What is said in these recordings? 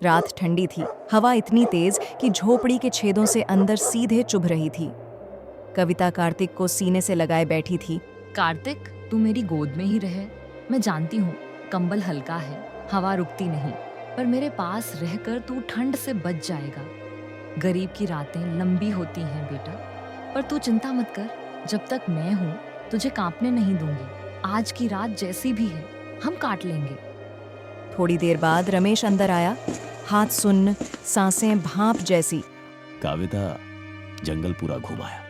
रात ठंडी थी, हवा इतनी तेज कि झोपड़ी के छेदों से अंदर सीधे चुभ रही थी। कविता कार्तिक को सीने से लगाए बैठी थी। कार्तिक, तू मेरी गोद में ही रहे। मैं जानती हूँ कंबल हल्का है, हवा रुकती नहीं, पर मेरे पास रहकर तू ठंड से बच जाएगा। गरीब की रातें लंबी होती हैं बेटा, पर तू चिंता मत कर। जब तक मैं हूँ तुझे कांपने नहीं दूंगी। आज की रात जैसी भी है हम काट लेंगे। थोड़ी देर बाद रमेश अंदर आया, हाथ सुन्न, सांसें भाप जैसी। काविता, जंगल पूरा घुमाया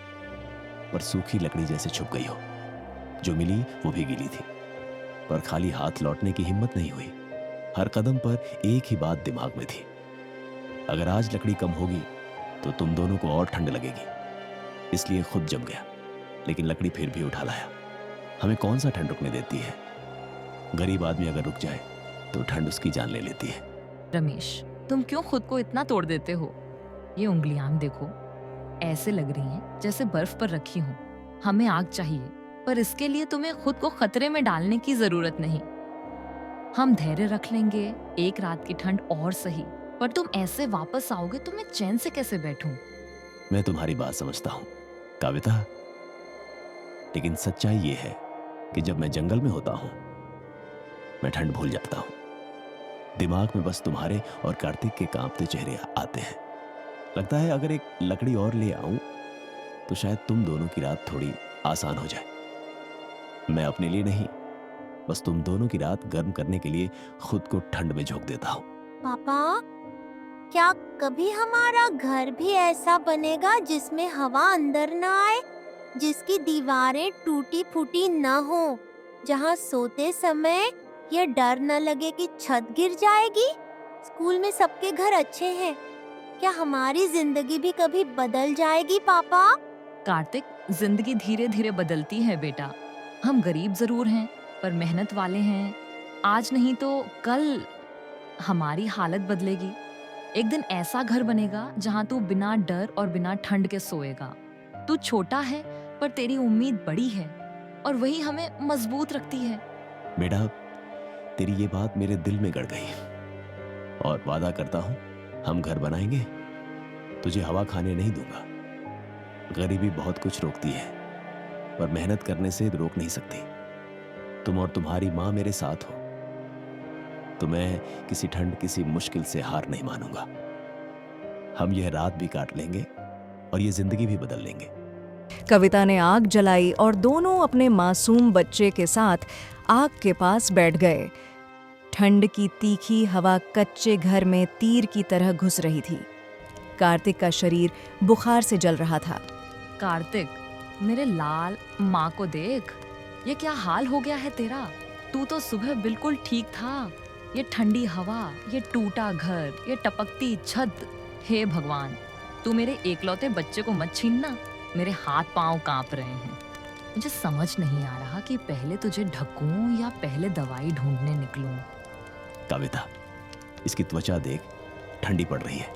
पर सूखी लकड़ी जैसे छुप गई हो। जो मिली वो भी गीली थी, पर खाली हाथ लौटने की हिम्मत नहीं हुई। हर कदम पर एक ही बात दिमाग में थी, अगर आज लकड़ी कम होगी तो तुम दोनों को और ठंड लगेगी। इसलिए खुद जम गया, लेकिन लकड़ी फिर भी उठा लाया। हमें कौन सा ठंड रुकने देती है? गरीब आदमी अगर रुक जाए तो ठंड उसकी जान ले लेती है। रमेश, तुम क्यों खुद को इतना तोड़ देते हो? ये उंगलियां देखो, ऐसे लग रही हैं जैसे बर्फ पर रखी हूँ। हमें आग चाहिए, पर इसके लिए तुम्हें खुद को खतरे में डालने की जरूरत नहीं। हम धैर्य रख लेंगे, एक रात की ठंड और सही, पर तुम ऐसे वापस आओगे तो मैं चैन से कैसे बैठूं? मैं तुम्हारी बात समझता हूं काविता, लेकिन सच्चाई ये है कि जब मैं जंगल में होता हूं मैं ठंड भूल जाता हूं। दिमाग में बस तुम्हारे और कार्तिक के कांपते चेहरे आते हैं। लगता है अगर एक लकड़ी और ले आऊं तो शायद तुम दोनों की रात थोड़ी आसान हो जाए। मैं अपने लिए नहीं, बस तुम दोनों की रात गर्म करने के लिए खुद को ठंड में झोंक देता हूं। पापा, क्या कभी हमारा घर भी ऐसा बनेगा जिसमें हवा अंदर न आए, जिसकी दीवारें टूटी फूटी न हो, जहाँ सोते समय ये डर न लगे कि छत गिर जाएगी? स्कूल में सबके घर अच्छे हैं, क्या हमारी जिंदगी भी कभी बदल जाएगी पापा? कार्तिक, जिंदगी धीरे धीरे बदलती है बेटा। हम गरीब जरूर हैं, पर मेहनत वाले हैं। आज नहीं तो कल हमारी हालत बदलेगी। एक दिन ऐसा घर बनेगा जहां तू बिना डर और बिना ठंड के सोएगा। तू छोटा है, पर तेरी उम्मीद बड़ी है, और वही हमें मजबूत रखती है। बेटा, तेरी ये बात मेरे दिल में गड़ गई, और वादा करता हूं हम घर बनाएंगे। तुझे हवा खाने नहीं दूंगा। गरीबी बहुत कुछ रोकती है, पर मेहनत करने से रोक नहीं सकती। तुम और तुम्हारी माँ मेरे साथ हो, तो मैं किसी ठंड, किसी मुश्किल से हार नहीं मानूंगा। हम यह रात भी काट लेंगे और ये जिंदगी भी बदल लेंगे। कविता ने आग जलाई और दोनों अपने मासूम बच्चे के साथ आग के पास बैठ गए। ठंड की तीखी हवा कच्चे घर में तीर की तरह घुस रही थी। कार्तिक का शरीर बुखार से जल रहा था। कार्तिक, मेरे लाल, माँ को देख, ये क्या हाल हो गया है तेरा? तू तो सुबह बिल्कुल ठीक था। ये ठंडी हवा, ये टूटा घर, ये टपकती छत। हे भगवान, तू मेरे एकलौते बच्चे को मत छीनना। मेरे हाथ पांव कांप रहे हैं। मुझे समझ नहीं आ रहा कि पहले तुझे ढकूं या पहले दवाई ढूंढने निकलूं। कविता, इसकी त्वचा देख, ठंडी पड़ रही है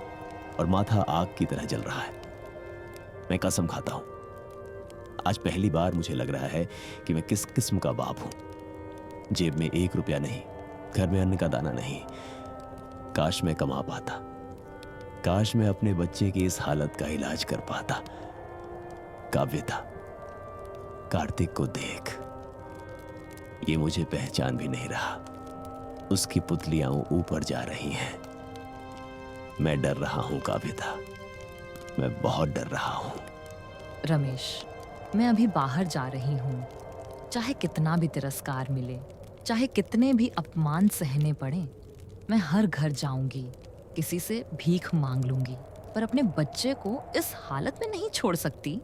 और माथा आग की तरह जल रहा है। मैं कसम खाता हूं, आज पहली बार मुझे लग रहा है कि मैं किस किस्म का बाप हूं। जेब में 1 रुपया नहीं, घर में अन्न का दाना नहीं। काश मैं कमा पाता, काश मैं अपने बच्चे की इस हालत का इलाज कर पाता। काव्यता, कार्तिक को देख, ये मुझे पहचान भी नहीं रहा। उसकी पुतलियां ऊपर जा रही हैं। मैं डर रहा हूं काव्यता, मैं बहुत डर रहा हूं। रमेश, मैं अभी बाहर जा रही हूँ। चाहे कितना भी तिरस्कार मिले, चाहे कितने भी अपमान सहने पड़े, मैं हर घर जाऊंगी, किसी से भीख मांग लूंगी, पर अपने बच्चे को इस हालत में नहीं छोड़ सकती।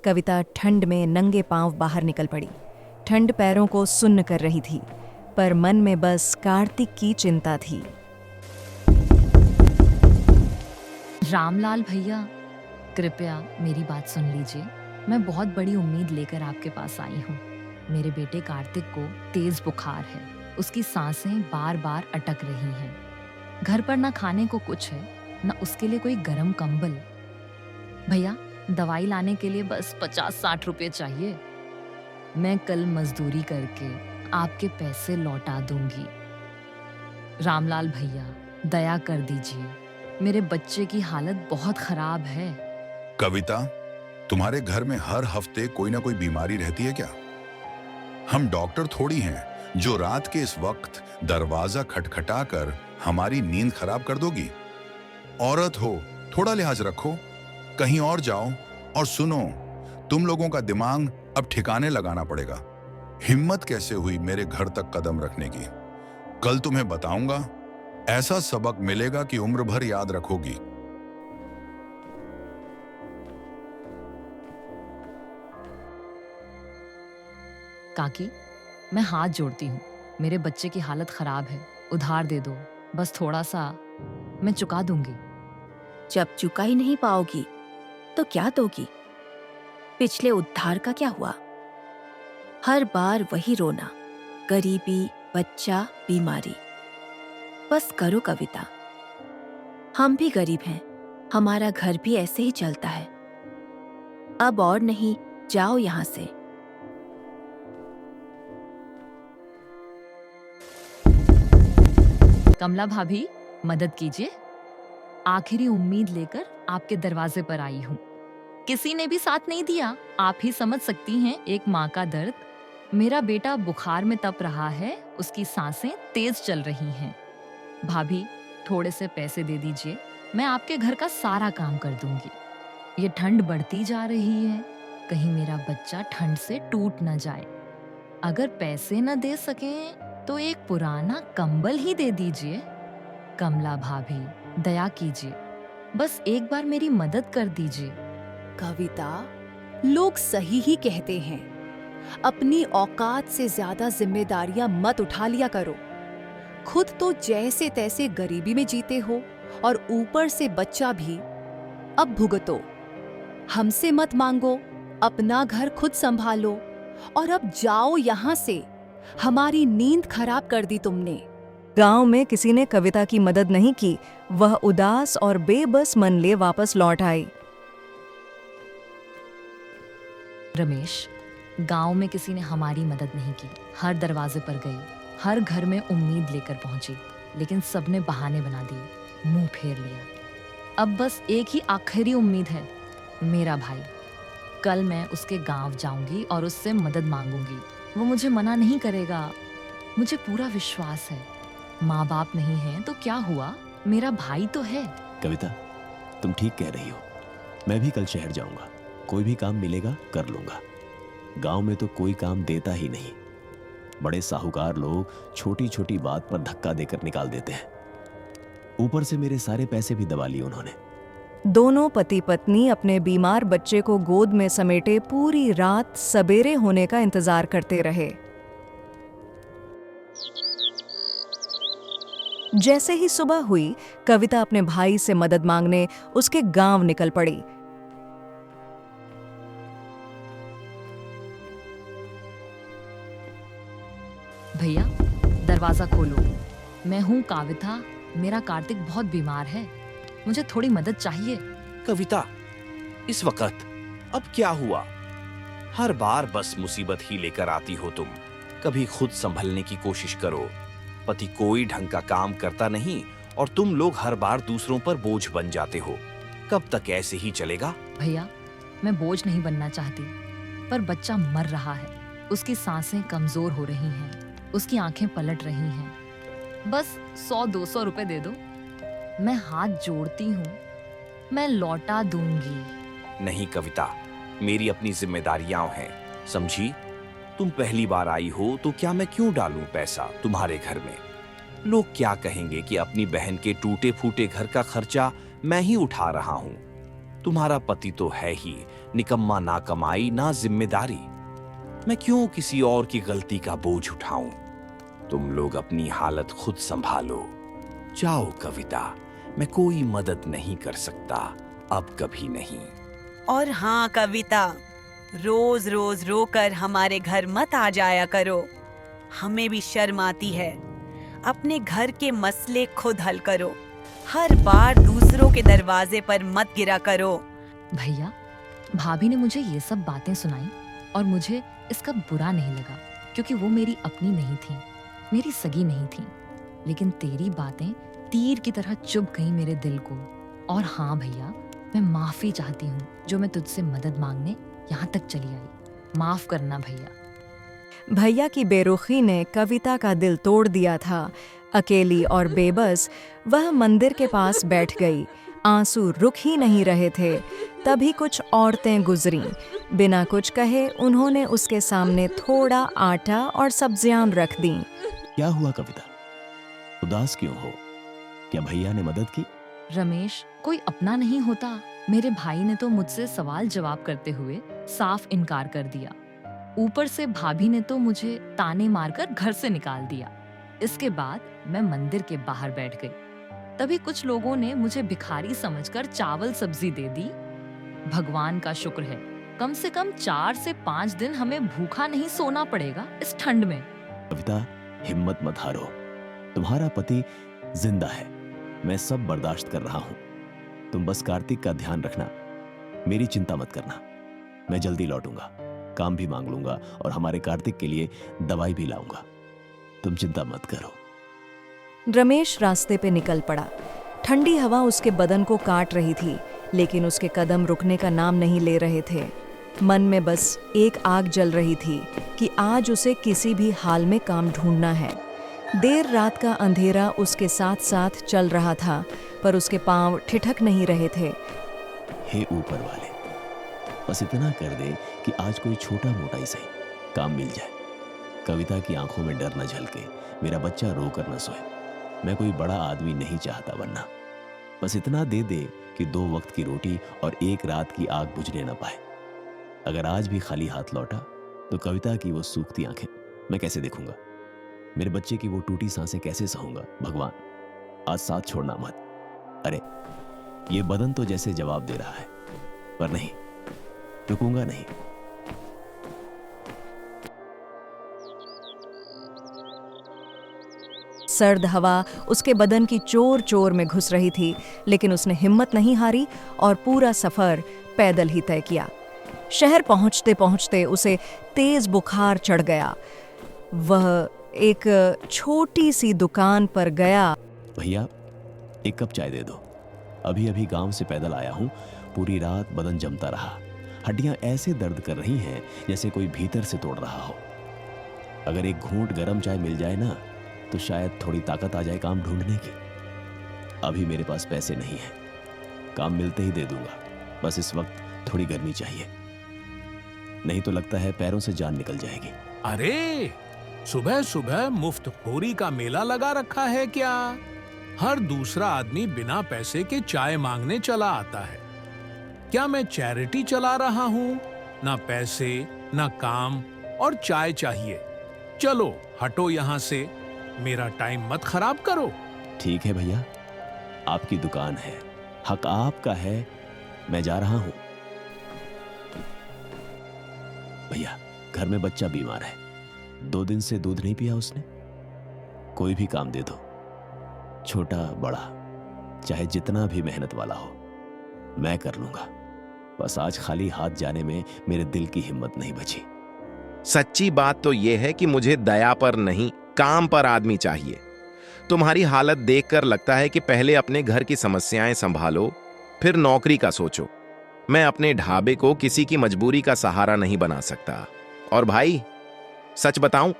कविता ठंड में नंगे पांव बाहर निकल पड़ी। ठंड पैरों को सुन्न कर रही थी, पर मन में बस कार्तिक की चिंता थी। रामलाल भैया, कृपया मेरी बात सुन लीजिए। मैं बहुत बड़ी उम्मीद लेकर आपके पास आई हूँ। मेरे बेटे कार्तिक को तेज बुखार है। उसकी सांसें बार बार अटक रही हैं। घर पर ना खाने को कुछ है, ना उसके लिए कोई गर्म कंबल। भैया, दवाई लाने के लिए बस 50-60 रुपए चाहिए। मैं कल मजदूरी करके आपके पैसे लौटा दूंगी। रामलाल भैया, दया कर दीजिए, मेरे बच्चे की हालत बहुत खराब है। कविता, तुम्हारे घर में हर हफ्ते कोई ना कोई बीमारी रहती है क्या? हम डॉक्टर थोड़ी हैं जो रात के इस वक्त दरवाजा खटखटाकर हमारी नींद खराब कर दोगी। औरत हो, थोड़ा लिहाज रखो, कहीं और जाओ। और सुनो, तुम लोगों का दिमाग अब ठिकाने लगाना पड़ेगा। हिम्मत कैसे हुई मेरे घर तक कदम रखने की? कल तुम्हें बताऊंगा, ऐसा सबक मिलेगा कि उम्र भर याद रखोगी। काकी, मैं हाथ जोड़ती हूँ, मेरे बच्चे की हालत खराब है, उधार दे दो, बस थोड़ा सा, मैं चुका दूंगी। जब चुका ही नहीं पाओगी तो क्या दोगी? पिछले उद्धार का क्या हुआ? हर बार वही रोना, गरीबी, बच्चा, बीमारी। बस करो कविता, हम भी गरीब हैं, हमारा घर भी ऐसे ही चलता है। अब और नहीं, जाओ यहाँ से। कमला भाभी, मदद कीजिए, आखिरी उम्मीद लेकर आपके दरवाजे पर आई हूँ। किसी ने भी साथ नहीं दिया, आप ही समझ सकती हैं एक माँ का दर्द। मेरा बेटा बुखार में तप रहा है, उसकी सांसें तेज चल रही हैं। भाभी, थोड़े से पैसे दे दीजिए, मैं आपके घर का सारा काम कर दूंगी। ये ठंड बढ़ती जा रही है, कहीं मेरा बच्चा ठंड से टूट न जाए। अगर पैसे न दे सकें तो एक पुराना कंबल ही दे दीजिए। कमला भाभी, दया कीजिए, बस एक बार मेरी मदद कर दीजिए। कविता, लोग सही ही कहते हैं, अपनी औकात से ज्यादा जिम्मेदारियां मत उठा लिया करो। खुद तो जैसे तैसे गरीबी में जीते हो और ऊपर से बच्चा भी। अब भुगतो, हमसे मत मांगो, अपना घर खुद संभालो और अब जाओ यहाँ से। हमारी नींद खराब कर दी तुमने। गांव में किसी ने कविता की मदद नहीं की, वह उदास और बेबस मन लिए वापस लौट आई। रमेश, गांव में किसी ने हमारी मदद नहीं की। हर दरवाजे पर गई, हर घर में उम्मीद लेकर पहुंची, लेकिन सबने बहाने बना दिए, मुंह फेर लिया। अब बस एक ही आखिरी उम्मीद है, मेरा भाई। कल मैं उसके गांव जाऊंगी और उससे मदद मांगूंगी, वो मुझे मना नहीं करेगा, मुझे पूरा विश्वास है। माँ बाप नहीं हैं तो क्या हुआ, मेरा भाई तो है। कविता, तुम ठीक कह रही हो। मैं भी कल शहर जाऊंगा, कोई भी काम मिलेगा कर लूंगा। गांव में तो कोई काम देता ही नहीं। बड़े साहूकार लोग छोटी छोटी बात पर धक्का देकर निकाल देते हैं। ऊपर से मेरे सारे पैसे भी दबा लिए उन्होंने। दोनों पति पत्नी अपने बीमार बच्चे को गोद में समेटे पूरी रात सवेरे होने का इंतजार करते रहे। जैसे ही सुबह हुई, कविता अपने भाई से मदद मांगने उसके गांव निकल पड़ी। भैया, दरवाजा खोलो, मैं हूँ कविता, मेरा कार्तिक बहुत बीमार है, मुझे थोड़ी मदद चाहिए। कविता, इस वक्त अब क्या हुआ? हर बार बस मुसीबत ही लेकर आती हो तुम। कभी खुद संभलने की कोशिश करो। पति कोई ढंग का काम करता नहीं और तुम लोग हर बार दूसरों पर बोझ बन जाते हो। कब तक ऐसे ही चलेगा? भैया, मैं बोझ नहीं बनना चाहती, पर बच्चा मर रहा है, उसकी सांसें कमजोर हो रही हैं, उसकी आंखें पलट रही हैं। बस 100-200 रुपए दे दो, मैं हाथ जोड़ती हूँ, मैं लौटा दूंगी। नहीं कविता, मेरी अपनी जिम्मेदारियां हैं, समझी? तुम पहली बार आई हो तो क्या मैं क्यों डालूं पैसा तुम्हारे घर में? लोग क्या कहेंगे कि अपनी बहन के टूटे फूटे घर का खर्चा मैं ही उठा रहा हूं। तुम्हारा पति तो है ही निकम्मा, ना कमाई ना जिम्मेदारी। मैं क्यों किसी और की गलती का बोझ उठाऊं? तुम लोग अपनी हालत खुद संभालो। जाओ कविता, मैं कोई मदद नहीं कर सकता, अब कभी नहीं। और हाँ कविता, रोज रोज रोकर हमारे घर मत आ जाया करो, हमें भी शर्म आती है। अपने घर के मसले खुद हल करो, हर बार दूसरों के दरवाजे पर मत गिरा करो। भैया, भाभी ने मुझे ये सब बातें सुनाई और मुझे इसका बुरा नहीं लगा, क्योंकि वो मेरी अपनी नहीं थी, मेरी सगी नहीं थी। लेकिन तेरी बातें तीर की तरह चुभ गई मेरे दिल को। और हाँ भैया, मैं माफी चाहती हूँ जो मैं तुझसे मदद मांगने यहाँ तक चली आई। माफ करना भैया। भैया की बेरुखी ने कविता का दिल तोड़ दिया था। अकेली और बेबस वह मंदिर के पास बैठ गई। आंसू रुक ही नहीं रहे थे। तभी कुछ औरतें गुजरीं। बिना कुछ कहे उन्होंने उसके सामने थोड़ा आटा और सब्जियां रख दीं। क्या हुआ कविता, उदास क्यों हो? क्या भैया ने मदद की? रमेश, कोई अपना नहीं होता। मेरे भाई ने तो मुझसे सवाल जवाब करते हुए साफ इनकार कर दिया। ऊपर से भाभी ने तो मुझे ताने मारकर घर से निकाल दिया। इसके बाद मैं मंदिर के बाहर बैठ गई। तभी कुछ लोगों ने मुझे भिखारी समझकर चावल सब्जी दे दी। भगवान का शुक्र है, कम से कम 4 से 5 दिन हमें भूखा नहीं सोना पड़ेगा इस ठंड में। कविता, हिम्मत मत हारो। तुम्हारा पति जिंदा है। मैं सब बर्दाश्त कर रहा हूं। तुम बस कार्तिक का ध्यान रखना। मेरी चिंता मत करना। मैं जल्दी लौटूंगा, काम भी मांग लूंगा और हमारे कार्तिक के लिए दवाई भी लाऊंगा। तुम चिंता मत करो। रमेश रास्ते पे निकल पड़ा। ठंडी हवा उसके बदन को काट रही थी, लेकिन उसके कदम रुकने का नाम नहीं ले रहे थे। मन में बस एक आग जल रही थी कि आज उसे किसी भी हाल में काम ढूंढना है। देर रात का अंधेरा उसके साथ साथ चल रहा था, पर उसके पांव ठिठक नहीं रहे थे। हे ऊपर वाले, बस इतना कर दे कि आज कोई छोटा मोटा ही सही काम मिल जाए। कविता की आंखों में डर न झलके, मेरा बच्चा रोकर न सोए। मैं कोई बड़ा आदमी नहीं चाहता बनना। बस इतना दे दे कि 2 वक्त की रोटी और 1 रात की आग बुझने न पाए। अगर आज भी खाली हाथ लौटा तो कविता की वो सूखती आंखें मैं कैसे देखूंगा? मेरे बच्चे की वो टूटी सांसें कैसे सहूंगा? भगवान, आज साथ छोड़ना मत। अरे, ये बदन तो जैसे जवाब दे रहा है, पर नहीं, रुकूंगा नहीं। सर्द हवा उसके बदन की चोर चोर में घुस रही थी, लेकिन उसने हिम्मत नहीं हारी और पूरा सफर पैदल ही तय किया। शहर पहुंचते पहुंचते उसे तेज बुखार चढ़ गया। वह एक छोटी सी दुकान पर गया। भैया, 1 कप चाय दे दो। अभी अभी गांव से पैदल आया हूं। पूरी रात बदन जमता रहा। हड्डियां ऐसे दर्द कर रही हैं जैसे कोई भीतर से तोड़ रहा हो। अगर एक घूंट गरम चाय मिल जाए ना, तो शायद थोड़ी ताकत आ जाए काम ढूंढने की। अभी मेरे पास पैसे नहीं हैं। काम मिलते ही दे दूंगा। बस इस वक्त थोड़ी गर्मी चाहिए, नहीं तो लगता है पैरों से जान निकल जाएगी। अरे, सुबह सुबह मुफ्त खोरी का मेला लगा रखा है क्या? हर दूसरा आदमी बिना पैसे के चाय मांगने चला आता है। क्या मैं चैरिटी चला रहा हूँ? ना पैसे, ना काम, और चाय चाहिए। चलो हटो यहाँ से, मेरा टाइम मत खराब करो। ठीक है भैया, आपकी दुकान है, हक आपका है, मैं जा रहा हूं। भैया, घर में बच्चा बीमार है। 2 दिन से दूध नहीं पिया उसने। कोई भी काम दे दो, छोटा बड़ा, चाहे जितना भी मेहनत वाला हो, मैं कर लूंगा। बस आज खाली हाथ जाने में मेरे दिल की हिम्मत नहीं बची। सच्ची बात तो यह है कि मुझे दया पर नहीं, काम पर आदमी चाहिए। तुम्हारी हालत देखकर लगता है कि पहले अपने घर की समस्याएं संभालो, फिर नौकरी का सोचो। मैं अपने ढाबे को किसी की मजबूरी का सहारा नहीं बना सकता। और भाई, सच बताऊं,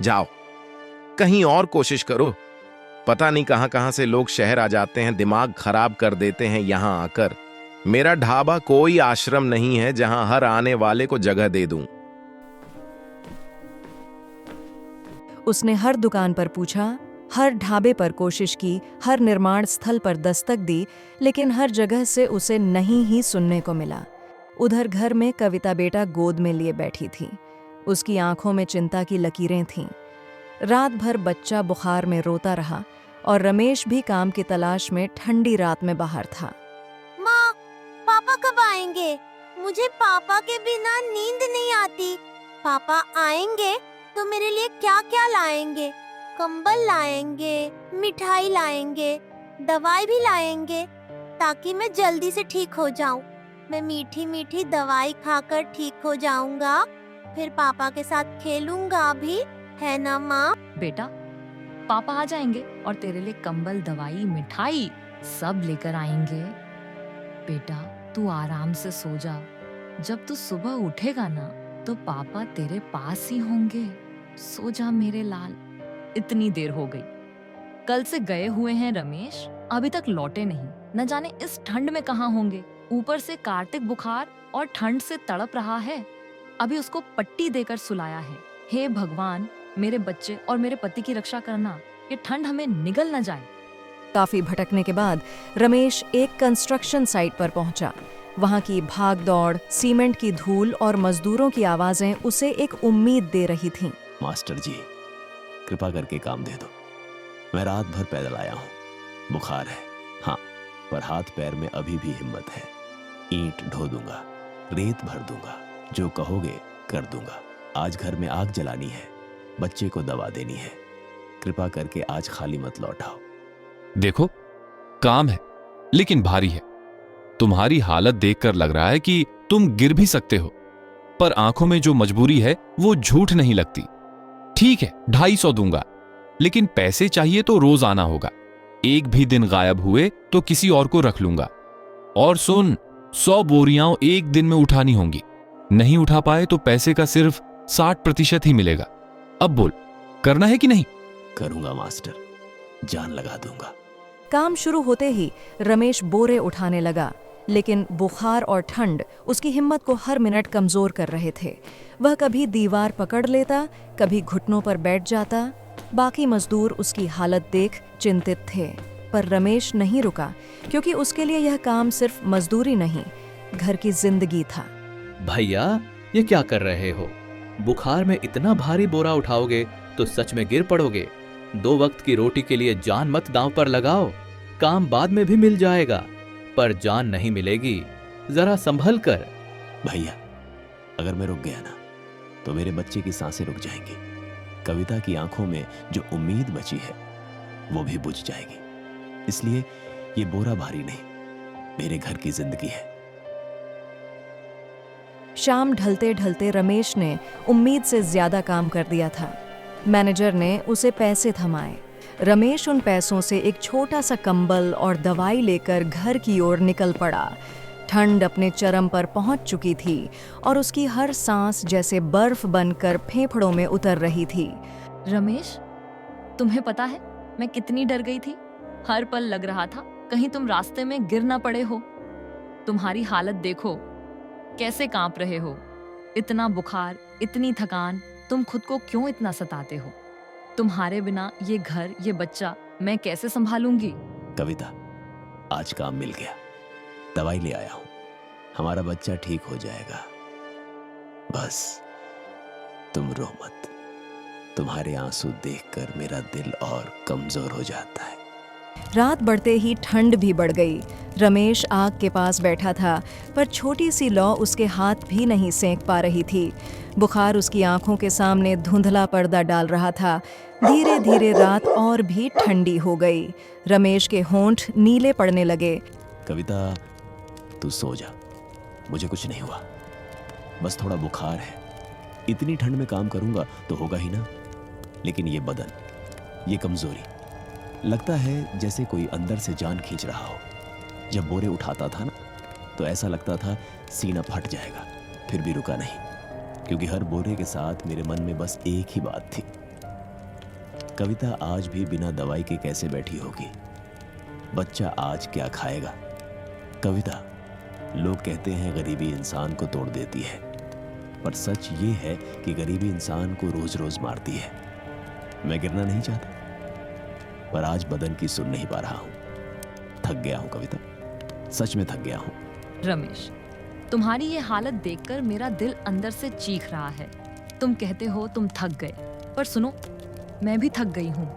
जाओ कहीं और कोशिश करो। पता नहीं कहां कहां से लोग शहर आ जाते हैं, दिमाग खराब कर देते हैं यहां आकर। मेरा ढाबा कोई आश्रम नहीं है जहां हर आने वाले को जगह दे दूं। उसने हर दुकान पर पूछा, हर ढाबे पर कोशिश की, हर निर्माण स्थल पर दस्तक दी, लेकिन हर जगह से उसे नहीं ही सुनने को मिला। उधर घर में कविता बेटा गोद में लिए बैठी थी। उसकी आंखों में चिंता की लकीरें थीं। रात भर बच्चा बुखार में रोता रहा और रमेश भी काम की तलाश में ठंडी रात में बाहर था। माँ, पापा कब आएंगे? मुझे पापा के बिना नींद नहीं आती। पापा आएंगे तो मेरे लिए क्या क्या लाएंगे? कंबल लाएंगे, मिठाई लाएंगे, दवाई भी लाएंगे, ताकि मैं जल्दी से ठीक हो जाऊं। मैं मीठी मीठी दवाई खाकर ठीक हो जाऊंगा, फिर पापा के साथ खेलूंगा भी, है ना माँ? बेटा, पापा आ जाएंगे और तेरे लिए कंबल, दवाई, मिठाई सब लेकर आएंगे। बेटा तू आराम से सो जा। जब तू सुबह उठेगा ना तो पापा तेरे पास ही होंगे। सो जा मेरे लाल। इतनी देर हो गई, कल से गए हुए हैं रमेश, अभी तक लौटे नहीं। न जाने इस ठंड में कहाँ होंगे। ऊपर से कार्तिक बुखार और ठंड से तड़प रहा है। अभी उसको पट्टी देकर सुलाया है। हे भगवान, मेरे बच्चे और मेरे पति की रक्षा करना, ये ठंड हमें निगल न जाए। काफी भटकने के बाद रमेश एक कंस्ट्रक्शन साइट पर पहुंचा। वहां की भाग दौड़, सीमेंट की धूल और मजदूरों की आवाजें उसे एक उम्मीद दे रही थीं। मास्टर जी, कृपा करके काम दे दो। मैं रात भर पैदल आया हूँ, बुखार है हाँ, पर हाथ पैर में अभी भी हिम्मत है। ईंट ढो दूंगा, रेत भर दूंगा, जो कहोगे कर दूंगा। आज घर में आग जलानी है, बच्चे को दवा देनी है। कृपा करके आज खाली मत लौटाओ। देखो, काम है लेकिन भारी है। तुम्हारी हालत देखकर लग रहा है कि तुम गिर भी सकते हो, पर आंखों में जो मजबूरी है वो झूठ नहीं लगती। ठीक है, 250 दूंगा, लेकिन पैसे चाहिए तो रोज आना होगा। एक भी दिन गायब हुए तो किसी और को रख लूंगा। और सुन, 100 बोरियां एक दिन में उठानी होंगी। नहीं उठा पाए तो पैसे का सिर्फ 60% ही मिलेगा। अब बोल, करना है कि नहीं? करूंगा मास्टर, जान लगा दूंगा। काम शुरू होते ही रमेश बोरे उठाने लगा, लेकिन बुखार और ठंड उसकी हिम्मत को हर मिनट कमजोर कर रहे थे। वह कभी दीवार पकड़ लेता, कभी घुटनों पर बैठ जाता। बाकी मजदूर उसकी हालत देख चिंतित थे, पर रमेश नहीं रुका, क्योंकि उसके लिए यह काम सिर्फ मजदूरी नहीं, घर की जिंदगी था। भैया, ये क्या कर रहे हो? बुखार में इतना भारी बोरा उठाओगे तो सच में गिर पड़ोगे। 2 वक्त की रोटी के लिए जान मत दांव पर लगाओ। काम बाद में भी मिल जाएगा, पर जान नहीं मिलेगी। जरा संभल कर। भैया, अगर मैं रुक गया ना तो मेरे बच्चे की सांसें रुक जाएंगी। कविता की आंखों में जो उम्मीद बची है वो भी बुझ जाएगी। इसलिए ये बोरा भारी नहीं, मेरे घर की जिंदगी है। शाम ढलते ढलते रमेश ने उम्मीद से ज्यादा काम कर दिया था। मैनेजर ने उसे पैसे थमाए। रमेश उन पैसों से एक छोटा सा कंबल और दवाई लेकर घर की ओर निकल पड़ा। ठंड अपने चरम पर पहुंच चुकी थी और उसकी हर सांस जैसे बर्फ बनकर फेफड़ों में उतर रही थी। रमेश, तुम्हें पता है मैं कितनी डर गई थी। हर पल लग रहा था कहीं तुम रास्ते में गिर ना पड़े हो। तुम्हारी हालत देखो, कैसे कांप रहे हो। इतना बुखार, इतनी थकान, तुम खुद को क्यों इतना सताते हो? तुम्हारे बिना ये घर, ये बच्चा मैं कैसे संभालूंगी? कविता, आज काम मिल गया, दवाई ले आया हूं। हमारा बच्चा ठीक हो जाएगा। बस तुम रो मत। तुम्हारे आंसू देखकर मेरा दिल और कमजोर हो जाता है। रात बढ़ते ही ठंड भी बढ़ गई। रमेश आग के पास बैठा था, पर छोटी सी लौ उसके हाथ भी नहीं सेंक पा रही थी। बुखार उसकी आंखों के सामने धुंधला पर्दा डाल रहा था। धीरे धीरे रात और भी ठंडी हो गई। रमेश के होंठ नीले पड़ने लगे। कविता, तू सो जा, मुझे कुछ नहीं हुआ, बस थोड़ा बुखार है। इतनी ठंड में काम करूंगा तो होगा ही ना, लेकिन ये बदन, ये कमजोरी, लगता है जैसे कोई अंदर से जान खींच रहा हो। जब बोरे उठाता था ना तो ऐसा लगता था सीना फट जाएगा, फिर भी रुका नहीं, क्योंकि हर बोरे के साथ मेरे मन में बस एक ही बात थी, कविता आज भी बिना दवाई के कैसे बैठी होगी? बच्चा आज क्या खाएगा? कविता, लोग कहते हैं गरीबी इंसान को तोड़ देती है, पर सच ये है कि गरीबी इंसान को रोज रोज मारती है। मैं गिरना नहीं चाहता, पर आज बदन की सुन नहीं पा रहा हूं। थक गया हूं कविता, सच में थक गया हूं। रमेश, तुम्हारी ये हालत देखकर मेरा दिल अंदर से चीख रहा है। तुम कहते हो तुम थक गए, पर सुनो, मैं भी थक गई हूँ।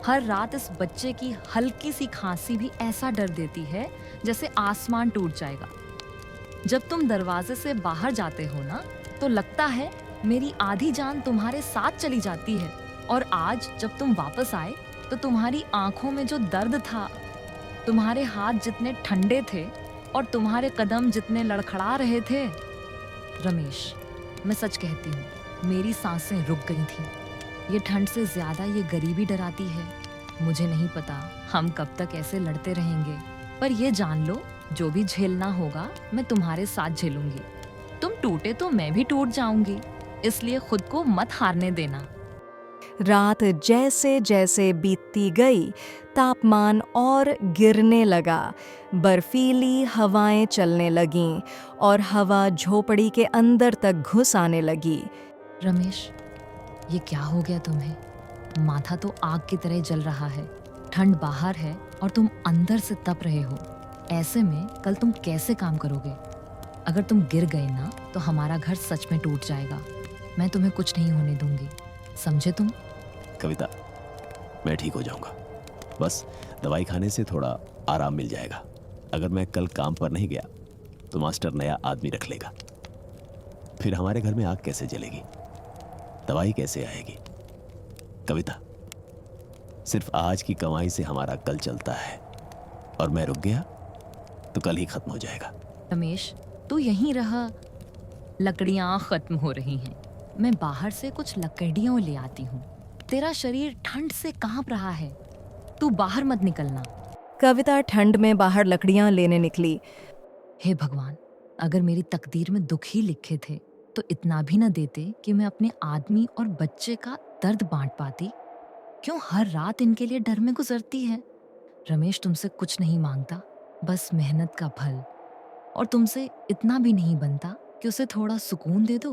हर रात इस बच्चे की हल्की सी खांसी भी ऐसा डर देती है जैसे आसमान टूट जाएगा। जब तुम दरवाजे से बाहर जाते हो ना तो लगता है मेरी आधी जान तुम्हारे साथ चली जाती है, और आज जब तुम वापस आए तो तुम्हारी आंखों में जो दर्द था, तुम्हारे हाथ जितने ठंडे थे और तुम्हारे कदम जितने लड़खड़ा रहे थे। रमेश, मैं सच कहती हूँ, मेरी सांसें रुक गई थी। ये ठंड से ज्यादा ये गरीबी डराती है। मुझे नहीं पता हम कब तक ऐसे लड़ते रहेंगे, पर ये जान लो जो भी झेलना होगा मैं तुम्हारे साथ झेलूंगी। तुम टूटे तो मैं भी टूट जाऊंगी, इसलिए खुद को मत हारने देना। रात जैसे जैसे बीतती गई, तापमान और गिरने लगा। बर्फीली हवाएं चलने लगीं और हवा झोपड़ी के अंदर तक घुस आने लगी। रमेश, ये क्या हो गया तुम्हें? माथा तो आग की तरह जल रहा है। ठंड बाहर है और तुम अंदर से तप रहे हो। ऐसे में कल तुम कैसे काम करोगे? अगर तुम गिर गए ना तो हमारा घर सच में टूट जाएगा। मैं तुम्हें कुछ नहीं होने दूंगी, समझे तुम? कविता, मैं ठीक हो जाऊंगा। बस दवाई खाने से थोड़ा आराम मिल जाएगा। अगर मैं कल काम पर नहीं गया तो मास्टर नया आदमी रख लेगा। फिर हमारे घर में आग कैसे जलेगी? दवाई कैसे आएगी? कविता, सिर्फ आज की कमाई से हमारा कल चलता है, और मैं रुक गया तो कल ही खत्म हो जाएगा। रमेश, तू यहीं रहा। लकड़ियां खत्म हो रही हैं। मैं बाहर से कुछ लकड़ियां ले आती हूँ। तेरा शरीर ठंड से कांप रहा है। तू बाहर मत निकलना। कविता ठंड में बाहर लकड़ियां लेने निकली। हे भगवान, अगर मेरी तकदीर में दुख ही लिखे थे तो इतना भी न देते कि मैं अपने आदमी और बच्चे का दर्द बांट पाती। क्यों हर रात इनके लिए डर में गुजरती है? रमेश तुमसे कुछ नहीं मांगता, बस मेहनत का फल, और तुमसे इतना भी नहीं बनता कि उसे थोड़ा सुकून दे दो।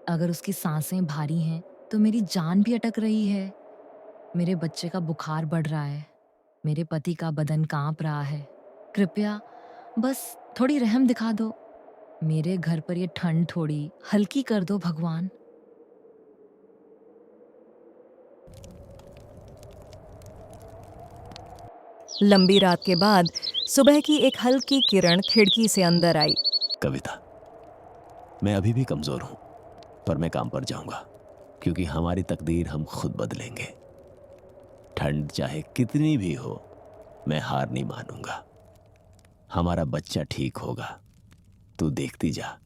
अगर उसकी सांसें भारी हैं तो मेरी जान भी अटक रही है। मेरे बच्चे का बुखार बढ़ रहा है। मेरे पति का बदन कांप रहा है। कृपया बस थोड़ी रहम दिखा दो। मेरे घर पर ये ठंड थोड़ी हल्की कर दो भगवान। लंबी रात के बाद सुबह की एक हल्की किरण खिड़की से अंदर आई। कविता, मैं अभी भी कमजोर हूं, पर मैं काम पर जाऊंगा, क्योंकि हमारी तकदीर हम खुद बदलेंगे। ठंड चाहे कितनी भी हो, मैं हार नहीं मानूंगा। हमारा बच्चा ठीक होगा, तू देखती जा।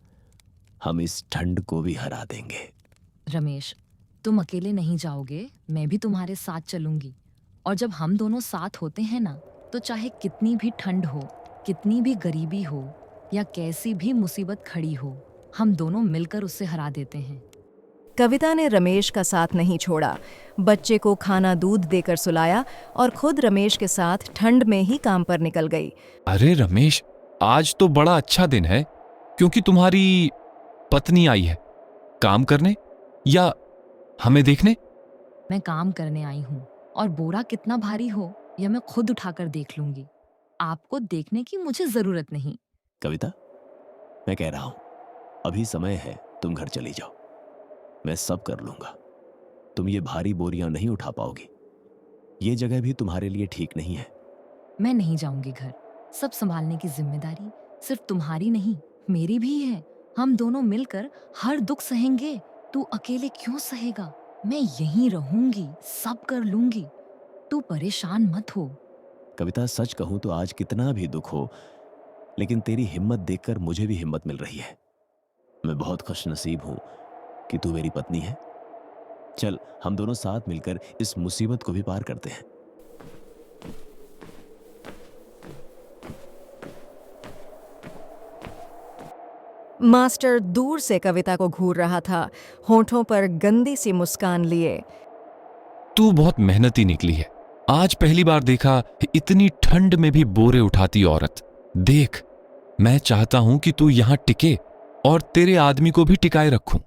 हम इस ठंड को भी हरा देंगे। रमेश, तुम अकेले नहीं जाओगे, मैं भी तुम्हारे साथ चलूंगी। और जब हम दोनों साथ होते हैं ना, तो चाहे कितनी भी ठंड हो, कितनी भी गरीबी हो, या कैसी भी मुसीबत खड़ी हो, हम दोनों मिलकर उससे हरा देते हैं। कविता ने रमेश का साथ नहीं छोड़ा। बच्चे को खाना दूध देकर सुलाया और खुद रमेश के साथ ठंड में ही काम पर निकल गई। अरे रमेश, आज तो बड़ा अच्छा दिन है, क्योंकि तुम्हारी पत्नी आई है। काम करने या हमें देखने? मैं काम करने आई हूँ, और बोरा कितना भारी हो यह मैं खुद उठाकर देख लूंगी। आपको देखने की मुझे जरूरत नहीं। कविता, मैं कह रहा हूं, अभी समय है, तुम घर चली जाओ। मैं सब कर लूंगा। तुम ये भारी बोरियां नहीं उठा पाओगी। ये जगह भी तुम्हारे लिए ठीक नहीं है। मैं नहीं जाऊंगी घर। सब संभालने की जिम्मेदारी सिर्फ तुम्हारी नहीं, मेरी भी है। हम दोनों मिलकर हर दुख सहेंगे। तू अकेले क्यों सहेगा? मैं यहीं रहूंगी, सब कर लूंगी। तू परेशान मत हो। कविता, सच कहूं तो आज कितना भी दुख हो, लेकिन तेरी हिम्मत देखकर मुझे भी हिम्मत मिल रही है। मैं बहुत खुशनसीब हूं कि तू मेरी पत्नी है। चल, हम दोनों साथ मिलकर इस मुसीबत को भी पार करते हैं। मास्टर दूर से कविता को घूर रहा था, होठों पर गंदी सी मुस्कान लिए। तू बहुत मेहनती निकली है। आज पहली बार देखा इतनी ठंड में भी बोरे उठाती औरत। देख, मैं चाहता हूं कि तू यहां टिके और तेरे आदमी को भी टिकाए रखूं।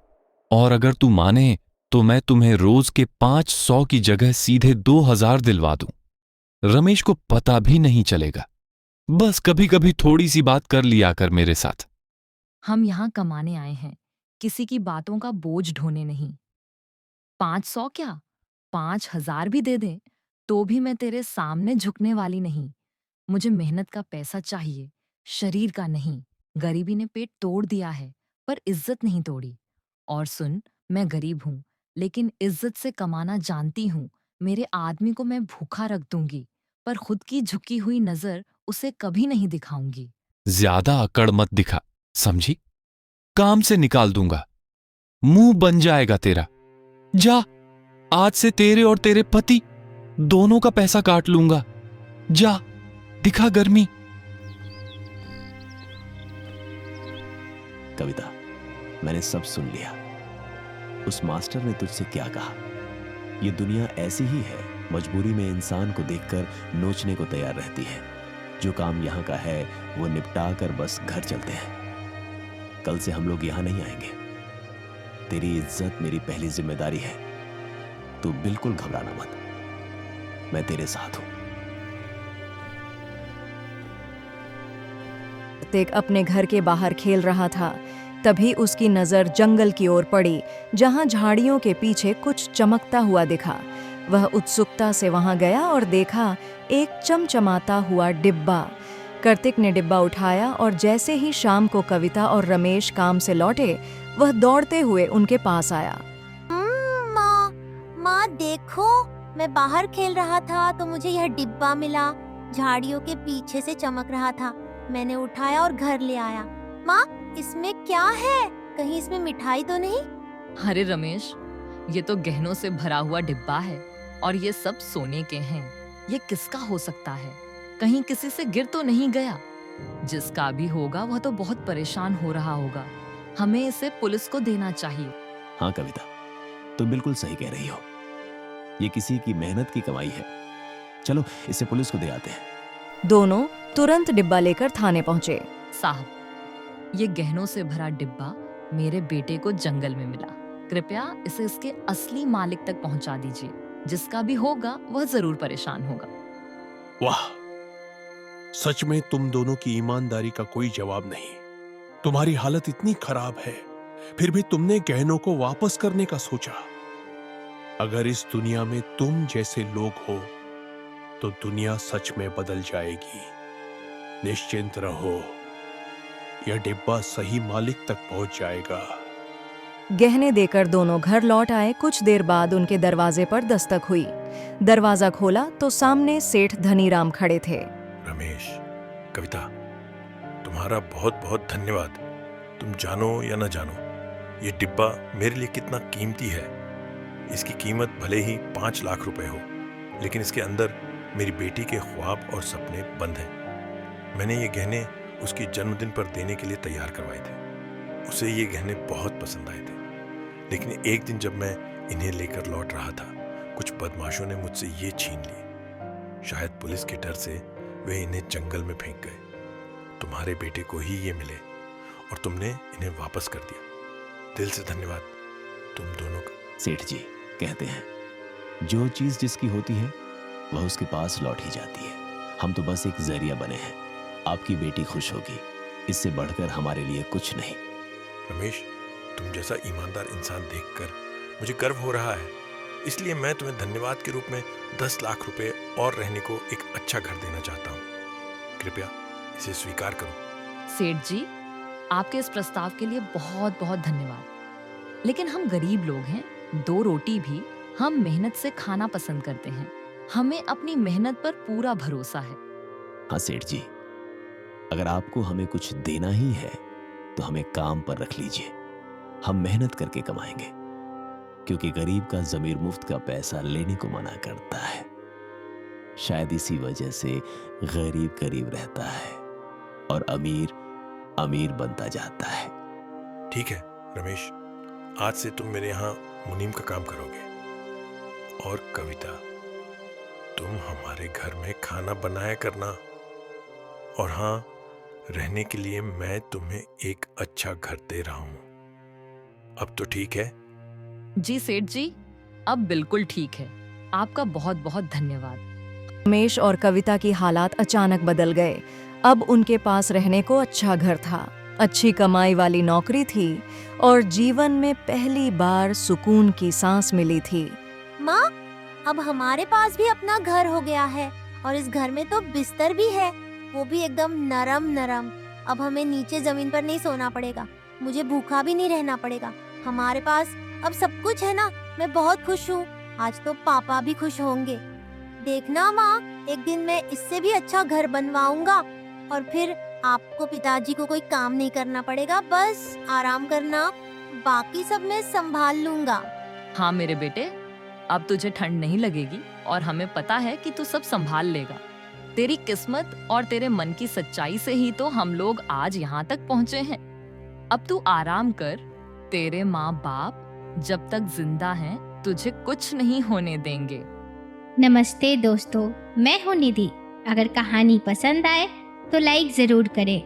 और अगर तू माने तो मैं तुम्हें रोज के 500 की जगह सीधे 2000 दिलवा दूं। रमेश को पता भी नहीं चलेगा। बस कभी कभी थोड़ी सी बात कर लिया कर मेरे साथ। हम यहाँ कमाने आए हैं, किसी की बातों का बोझ ढोने नहीं। 500 क्या, 5000 भी दे दे तो भी मैं तेरे सामने झुकने वाली नहीं। मुझे मेहनत का पैसा चाहिए, शरीर का नहीं। गरीबी ने पेट तोड़ दिया है, पर इज्जत नहीं तोड़ी। और सुन, मैं गरीब हूँ, लेकिन इज्जत से कमाना जानती हूँ। मेरे आदमी को मैं भूखा रख दूंगी, पर खुद की झुकी हुई नजर उसे कभी नहीं दिखाऊंगी। ज्यादा अकड़ मत दिखा, समझी? काम से निकाल दूंगा, मुंह बन जाएगा तेरा। जा। आज से तेरे और तेरे पति दोनों का पैसा काट लूंगा। जा, दिखा गर्मी। कविता, मैंने सब सुन लिया। उस मास्टर ने तुझसे क्या कहा? ये दुनिया ऐसी ही है, मजबूरी में इंसान को देखकर नोचने को तैयार रहती है। जो काम यहाँ का है वो निपटा कर बस घर चलते हैं। कल से हम लोग यहाँ नहीं आएंगे। तेरी इज्जत मेरी पहली जिम्मेदारी है। तू बिल्कुल घबराना मत, मैं तेरे साथ हूं। कार्तिक अपने घर के बाहर खेल रहा था। तभी उसकी नजर जंगल की ओर पड़ी, जहां झाड़ियों के पीछे कुछ चमकता हुआ दिखा। वह उत्सुकता से वहां गया और देखा एक चमचमाता हुआ डिब्बा। कार्तिक ने डिब्बा उठाया और जैसे ही शाम को कविता और रमेश काम से लौटे, वह दौड़ते हुए उनके पास आया। माँ देखो, मैं बाहर खेल रहा था तो मुझे यह डिब्बा मिला। झाड़ियों के पीछे से चमक रहा था। मैंने उठाया और घर ले आया। माँ, इसमें क्या है? कहीं इसमें मिठाई तो नहीं? अरे रमेश, ये तो गहनों से भरा हुआ डिब्बा है और ये सब सोने के हैं। ये किसका हो सकता है? कहीं किसी से गिर तो नहीं गया? जिसका भी होगा वह तो बहुत परेशान हो रहा होगा। हमें इसे पुलिस को देना चाहिए। हाँ कविता, तुम बिल्कुल सही कह रही हो। ये किसी की मेहनत की कमाई है। चलो इसे पुलिस को दे आते हैं। दोनों तुरंत डिब्बा लेकर थाने पहुंचे। साहब, ये गहनों से भरा डिब्बा मेरे बेटे को जंगल में मिला। कृपया इसे इसके असली मालिक तक पहुंचा दीजिए। जिसका भी होगा वह जरूर परेशान होगा। वाह, सच में तुम दोनों की ईमानदारी का कोई जवाब नहीं। तुम्हारी हालत इतनी खराब है, फिर भी तुमने गहनों को वापस करने का सोचा। अगर इस दुनिया में तुम जैसे लोग हो तो दुनिया सच में बदल जाएगी। निश्चिंत रहो, यह डिब्बा सही मालिक तक पहुंच जाएगा। गहने देकर दोनों घर लौट आए। कुछ देर बाद उनके दरवाजे पर दस्तक हुई। दरवाजा खोला तो सामने सेठ धनीराम खड़े थे। रमेश, कविता, तुम्हारा बहुत बहुत धन्यवाद। तुम जानो या न जानो, ये डिब्बा मेरे लिए कितना कीमती है। इसकी कीमत भले ही 5 लाख रुपए हो, लेकिन इसके अंदर मेरी बेटी के ख्वाब और सपने बंद हैं। मैंने ये गहने उसकी जन्मदिन पर देने के लिए तैयार करवाए थे। उसे ये गहने बहुत पसंद आए थे, लेकिन एक दिन जब मैं इन्हें लेकर लौट रहा था, कुछ बदमाशों ने मुझसे ये छीन लिए। शायद पुलिस के डर से वे इन्हें जंगल में फेंक गए। तुम्हारे बेटे को ही ये मिले और तुमने इन्हें वापस कर दिया। दिल से धन्यवाद तुम दोनों का। सेठ जी कहते हैं, जो चीज जिसकी होती है वह उसके पास लौट ही जाती है। हम तो बस एक जरिया बने हैं। आपकी बेटी खुश होगी, इससे बढ़कर हमारे लिए कुछ नहीं। रमेश, तुम जैसा ईमानदार इंसान देखकर मुझे गर्व हो रहा है। इसलिए मैं तुम्हें धन्यवाद के रूप में 10 लाख रुपए और रहने को एक अच्छा घर देना चाहता हूँ। कृपया इसे स्वीकार करो। सेठ जी, आपके इस प्रस्ताव के लिए बहुत बहुत धन्यवाद। लेकिन हम गरीब लोग हैं। 2 रोटी भी हम मेहनत से खाना पसंद करते हैं। हमें अपनी मेहनत पर पूरा भरोसा है। हाँ सेठ जी, अगर आपको हमें कुछ देना ही है तो हमें काम पर रख लीजिए। हम मेहनत करके कमाएंगे, क्योंकि गरीब का जमीर मुफ्त का पैसा लेने को मना करता है। शायद इसी वजह से गरीब गरीब रहता है और अमीर अमीर बनता जाता है। ठीक है रमेश, आज से तुम मेरे यहाँ मुनीम का काम करोगे। और कविता, तुम हमारे घर में खाना बनाया करना। और हाँ, रहने के लिए मैं तुम्हें एक अच्छा घर दे रहा हूँ। अब तो ठीक है? जी सेठ जी, अब बिल्कुल ठीक है। आपका बहुत बहुत धन्यवाद। रमेश और कविता की हालात अचानक बदल गए। अब उनके पास रहने को अच्छा घर था, अच्छी कमाई वाली नौकरी थी और जीवन में पहली बार सुकून की सांस मिली थी। माँ, अब हमारे पास भी अपना घर हो गया है और इस घर में तो बिस्तर भी है, वो भी एकदम नरम नरम। अब हमें नीचे जमीन पर नहीं सोना पड़ेगा, मुझे भूखा भी नहीं रहना पड़ेगा। हमारे पास अब सब कुछ है ना। मैं बहुत खुश हूँ। आज तो पापा भी खुश होंगे। देखना माँ, एक दिन मैं इससे भी अच्छा घर बनवाऊंगा और फिर आपको पिताजी को कोई काम नहीं करना पड़ेगा, बस आराम करना। बाकी सब मैं संभाल लूंगा। हाँ मेरे बेटे, अब तुझे ठंड नहीं लगेगी और हमें पता है कि तू सब संभाल लेगा। तेरी किस्मत और तेरे मन की सच्चाई से ही तो हम लोग आज यहाँ तक पहुँचे हैं। अब तू आराम कर। तेरे माँ बाप जब तक जिंदा हैं तुझे कुछ नहीं होने देंगे। नमस्ते दोस्तों, मैं हूँ निधि। अगर कहानी पसंद आए तो लाइक जरूर करें